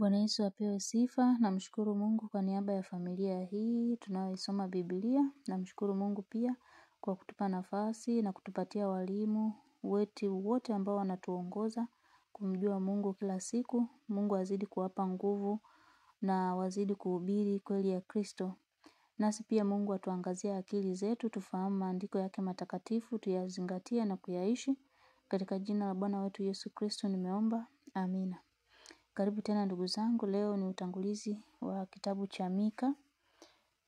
Bwana Yesu apewe sifa. Namshukuru Mungu kwa niaba ya familia hii tunayoisoma Biblia. Namshukuru Mungu pia kwa kutupa nafasi na kutupatia walimu wetu wote ambao wanatuongoza kumjua Mungu kila siku. Mungu azidi kuwapa nguvu na wazidi kuhubiri kweli ya Kristo. Nasi pia Mungu atuangazie akili zetu, tufahamu maandiko yake matakatifu, tuyazingatie na kuyaishi. Katika jina la Bwana wetu Yesu Kristo nimeomba. Amina. Karibu tena ndugu zangu, leo ni utangulizi wa kitabu cha Mika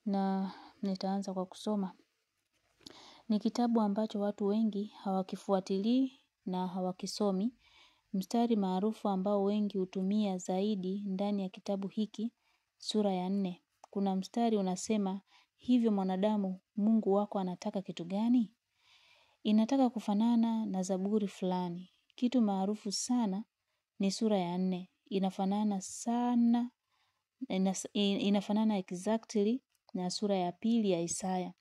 na nitaanza kwa kusoma. Ni kitabu ambacho watu wengi hawakifuatilii na hawakisomi. Mstari maarufu ambao wengi hutumia zaidi ndani ya kitabu hiki, sura ya 4. Kuna mstari unasema, hivyo mwanadamu, Mungu wako anataka kitu gani? Inataka kufanana na Zaburi fulani. Kitu maarufu sana ni sura ya 4. Inafanana sana, inafanana exactly na sura ya 2 ya Isaya.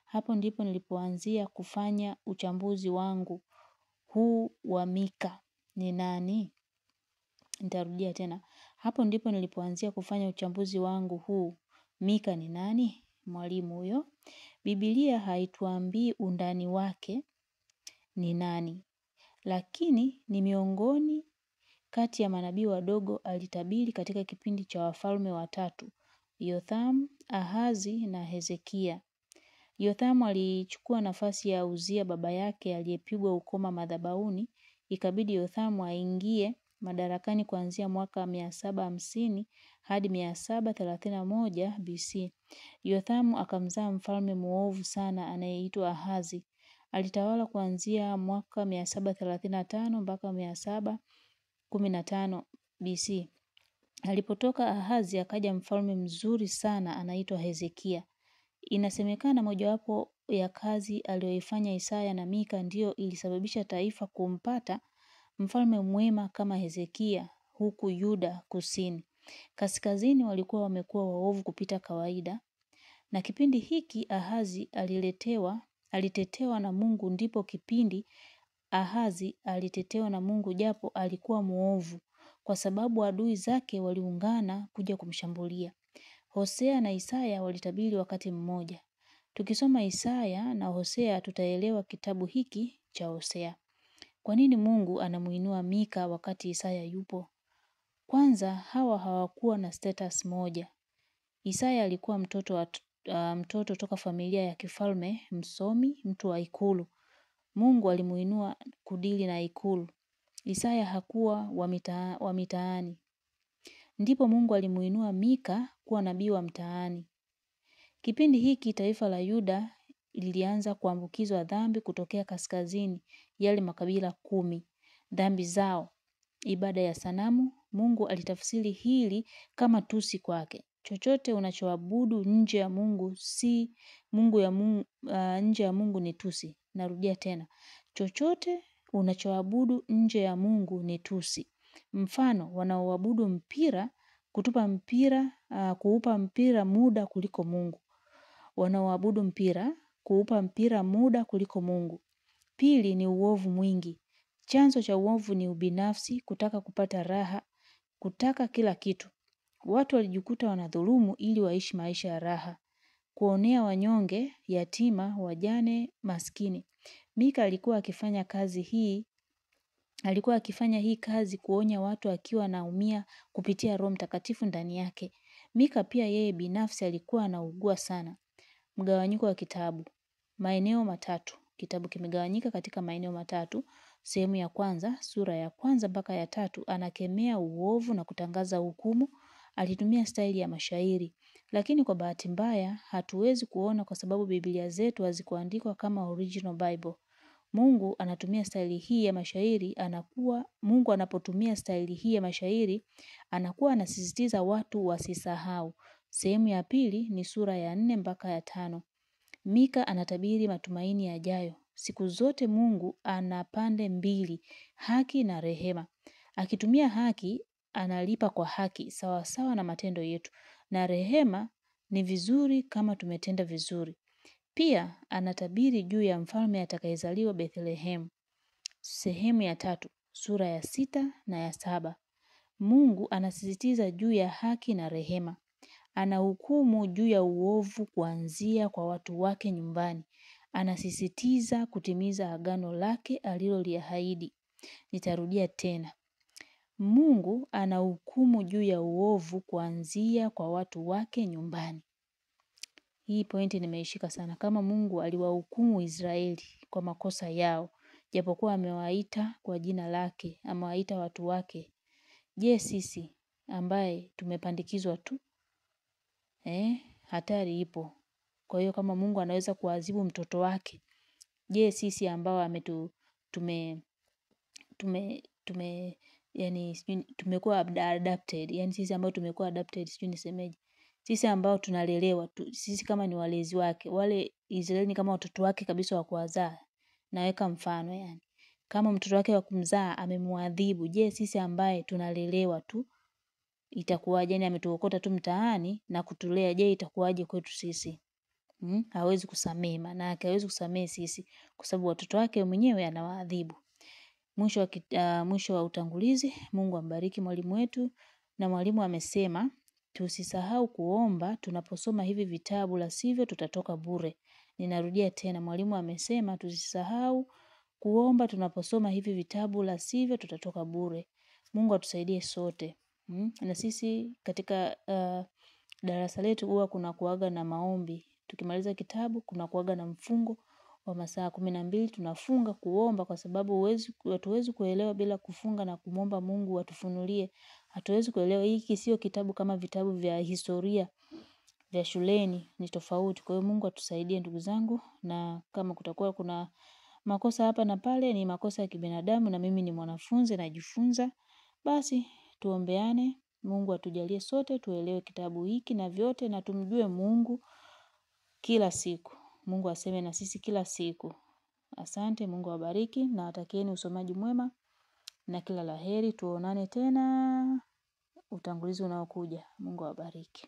Hapo ndipo nilipoanzia kufanya uchambuzi wangu huu wa Mika ni nani? Nitarudia tena. Hapo ndipo nilipoanzia kufanya uchambuzi wangu huu. Mika ni nani? Mwalimu huyo. Biblia haituambii undani wake ni nani. Lakini ni miongoni kati ya manabii wadogo alitabiri katika kipindi cha wafalme watatu, Yothamu, Ahazi na Hezekia. Yothamu alichukua nafasi ya Uzia baba yake aliyepigwa ukoma madhabahuni. Ikabidi Yothamu aingie madarakani kuanzia mwaka 750 hadi 731 BC. Yothamu akamzaa mfalme muovu sana anayeitwa Ahazi. Alitawala kuanzia mwaka 735 mpaka 715 BC. Alipotoka Ahazi akaja mfalme mzuri sana anaitwa Hezekia. Inasemekana mojawapo ya kazi aliyoifanya Isaya na Mika ndio ilisababisha taifa kumpata mfalme mwema kama Hezekia huku Yuda kusini. Kaskazini walikuwa wamekuwa waovu kupita kawaida. Na kipindi hiki Ahazi alitetewa na Mungu, ndipo kipindi Ahazi alitetewa na Mungu japo alikuwa muovu, kwa sababu adui zake waliungana kuja kumshambulia. Hosea na Isaya walitabiri wakati mmoja. Tukisoma Isaya na Hosea tutaelewa kitabu hiki cha Hosea. Kwa nini Mungu anamuinua Mika wakati Isaya yupo? Kwanza hawa hawakuwa na status moja. Isaya alikuwa mtoto toka familia ya kifalme, msomi, mtu wa ikulu. Mungu alimuinua kudili na ikulu. Isaya hakuwa wa mitaani. Ndipo Mungu alimuinua Mika kuwa nabii wa mtaani. Kipindi hiki taifa la Yuda lilianza kuambukizwa dhambi kutokea kaskazini, yale makabila 10. Dhambi zao, ibada ya sanamu. Mungu alitafsiri hili kama tusi kwake. Chochote unachoabudu nje ya Mungu si Mungu ya Mungu, nje ya Mungu ni tusi. Narudia tena. Chochote unachoabudu nje ya Mungu ni tusi. Mfano, wanaoabudu mpira, kuupa mpira muda kuliko Mungu. Wanaoabudu mpira, kuupa mpira muda kuliko Mungu. Pili ni uovu mwingi. Chanzo cha uovu ni ubinafsi, kutaka kupata raha, kutaka kila kitu. Watu walijikuta wanadhulumu ili waishi maisha ya raha. Kuonea wanyonge, yatima, wajane, maskini. Mika alikuwa akifanya hii kazi kuonya watu akiwa anaumia kupitia Roho Mtakatifu ndani yake. Mika pia yeye binafsi alikuwa anaugua sana. Mgawanyiko wa kitabu. Maeneo matatu. Kitabu kimegawanyika katika maeneo matatu. Sehemu ya kwanza, sura ya 1 mpaka ya 3, anakemea uovu na kutangaza hukumu. Alitumia staili ya mashairi. Lakini kwa bahati mbaya hatuwezi kuona kwa sababu Biblia zetu hazikuandikwa kama original Bible. Mungu anapotumia staili hii ya mashairi anakuwa anasisitiza watu wasisahau. Sehemu ya pili ni sura ya 4 mpaka ya 5. Mika anatabiri matumaini yajayo. Siku zote Mungu ana pande mbili, haki na rehema. Akitumia haki, analipa kwa haki, sawa sawa na matendo yetu. Na rehema ni vizuri kama tumetenda vizuri. Pia anatabiri juu ya mfalme atakayezaliwa Bethlehem. Sehemu ya 3, sura ya 6 na ya 7. Mungu anasisitiza juu ya haki na rehema. Anahukumu juu ya uovu kuanzia kwa watu wake nyumbani. Anasisitiza kutimiza agano lake aliloliahidi. Nitarudia tena. Mungu anahukumu juu ya uovu kuanzia kwa watu wake nyumbani. Hii pointi nimeishika sana. Kama Mungu aliwahukumu Israeli kwa makosa yao, japokuwa amewaita kwa jina lake, amewaita watu wake. Je, sisi ambaye tumepandikizwa tu, hatari ipo. Kwa hiyo kama Mungu anaweza kuadhibu mtoto wake, je, sisi ambao tumekuwa adapted, yani sisi ambao tumekuwa adapted, sijui nisemeje. Sisi ambao tunalelewa, sisi kama ni walezi wake, wale Israeli ni kama watoto wake kabisa wa kuwazaa. Naweka mfano yani. Kama mtoto wake wa kumzaa amemuadhibu, je, sisi ambaye tunalelewa tu itakuwaje? Yani ametuokota tu mtaani na kutulea, je, itakuwaje kwetu sisi? Hawezi kusamehe, maana yake hawezi kusamehe sisi kwa sababu watoto wake mwenyewe anawaadhibu. Mwisho wa utangulizi. Mungu ambariki mwalimu wetu, na mwalimu amesema tusisahau kuomba tunaposoma hivi vitabu, la sivyo tutatoka bure. Ninarudia tena, mwalimu amesema tusisahau kuomba tunaposoma hivi vitabu, la sivyo tutatoka bure. Mungu atusaidie sote. Na sisi katika darasa letu huwa kuna kuaga na maombi. Tukimaliza kitabu kuna kuaga na mfungo wa masaa 12, tunafunga kuomba kwa sababu hatuwezi kuelewa bila kufunga na kumwomba Mungu atufunulie. Hatuwezi kuelewa, hiki sio kitabu kama vitabu vya historia vya shuleni, ni tofauti. Kwa hiyo Mungu atusaidie ndugu zangu, na kama kutakuwa kuna makosa hapa na pale, ni makosa ya kibinadamu na mimi ni mwanafunzi najifunza. Basi tuombeane, Mungu atujalie sote tuelewe kitabu hiki na vyote, na tumjue Mungu kila siku. Mungu aseme na sisi kila siku. Asante, Mungu awabariki na atakieni usomaji mwema na kila laheri. Tuonane tena utangulizi unaokuja. Mungu awabariki.